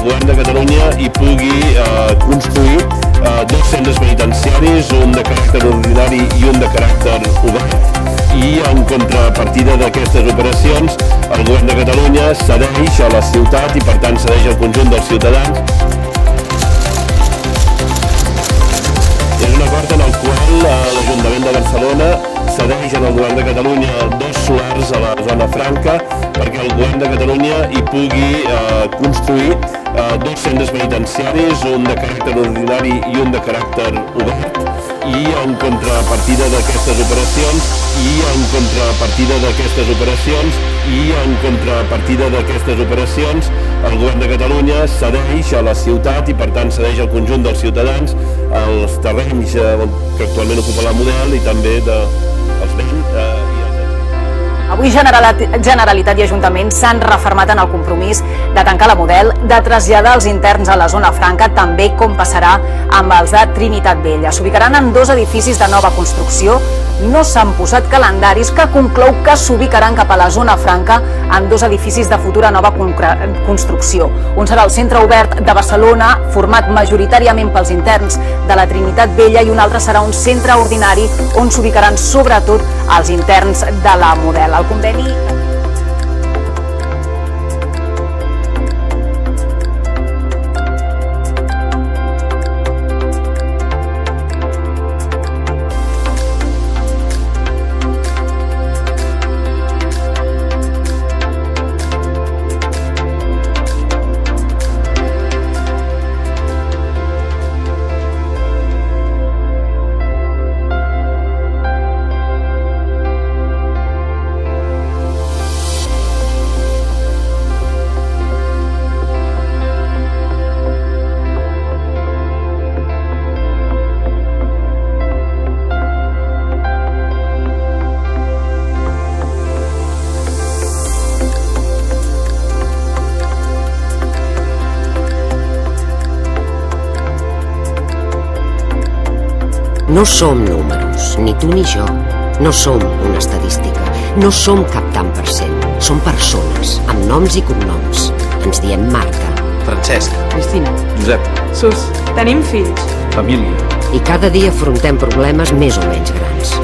govern de Catalunya hi pugui construir dos centres penitenciaris, un de caràcter ordinari i un de caràcter obert, i en contrapartida d'aquestes operacions el govern de Catalunya cedeix a la ciutat i per tant cedeix al conjunt dels ciutadans. És un acord en el qual l'Ajuntament de Barcelona cedeix al govern de Catalunya dos solars a la zona franca perquè el govern de Catalunya hi pugui construir dos centres penitenciaris, un de caràcter ordinari i un de caràcter obert, i en contrapartida d'aquestes operacions el govern de Catalunya cedeix a la ciutat i per tant cedeix al conjunt dels ciutadans els terrenys que actualment ocupa la Model i també els béns. Avui Generalitat i Ajuntament s'han refermat en el compromís de tancar la Model, de traslladar els interns a la zona franca, també com passarà amb els de Trinitat Vella. S'ubicaran en dos edificis de nova construcció. No s'han posat calendaris, que conclou que s'ubicaran cap a la zona franca en dos edificis de futura nova construcció. Un serà el Centre Obert de Barcelona, format majoritàriament pels interns de la Trinitat Vella, i un altre serà un centre ordinari on s'ubicaran sobretot els interns de la Model. El conveni... No som números, ni tu ni jo. No som una estadística. No som cap tant per cent. Som persones, amb noms i cognoms. Ens diem Marta, Francesc, Cristina, Josep, Sus, tenim fills. família. i cada dia afrontem problemes més o menys grans.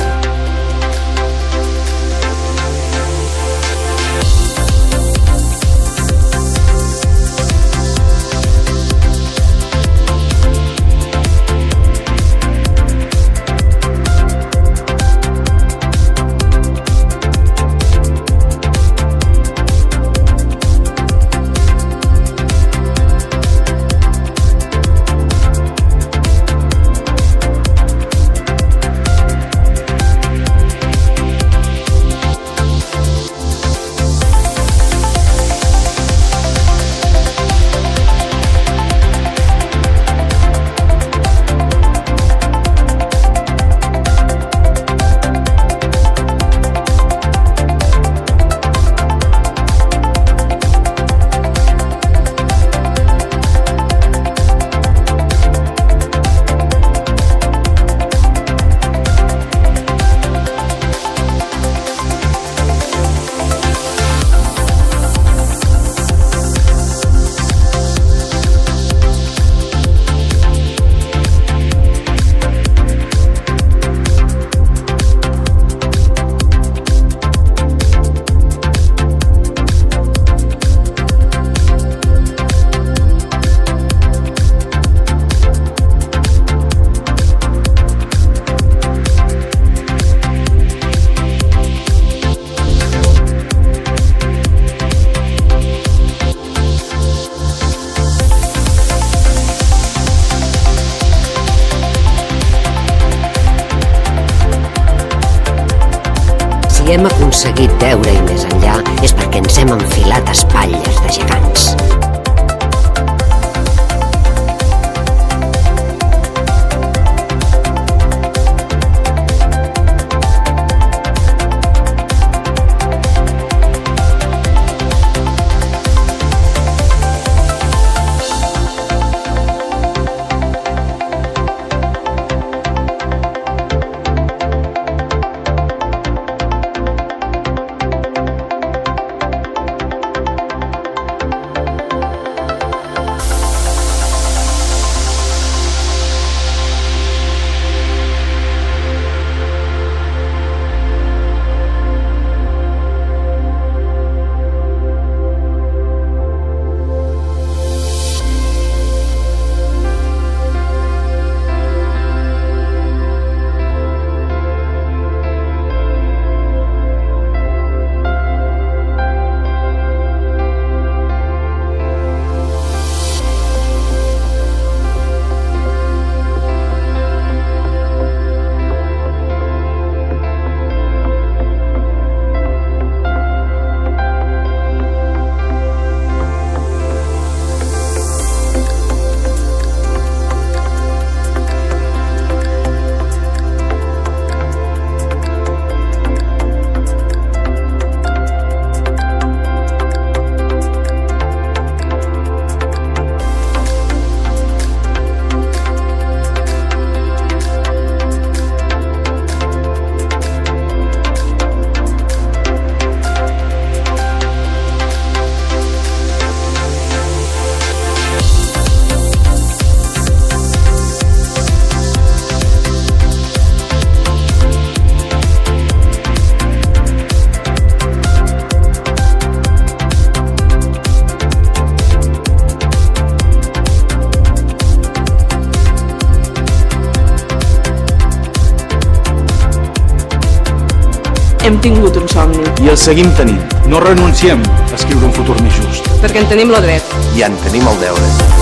Si hem aconseguit veure-hi més enllà és perquè ens hem enfilat a espatlles de gegants. hem tingut un somni. I el seguim tenint. No renunciem a escriure un futur més just. Perquè en tenim el dret. I en tenim el deure.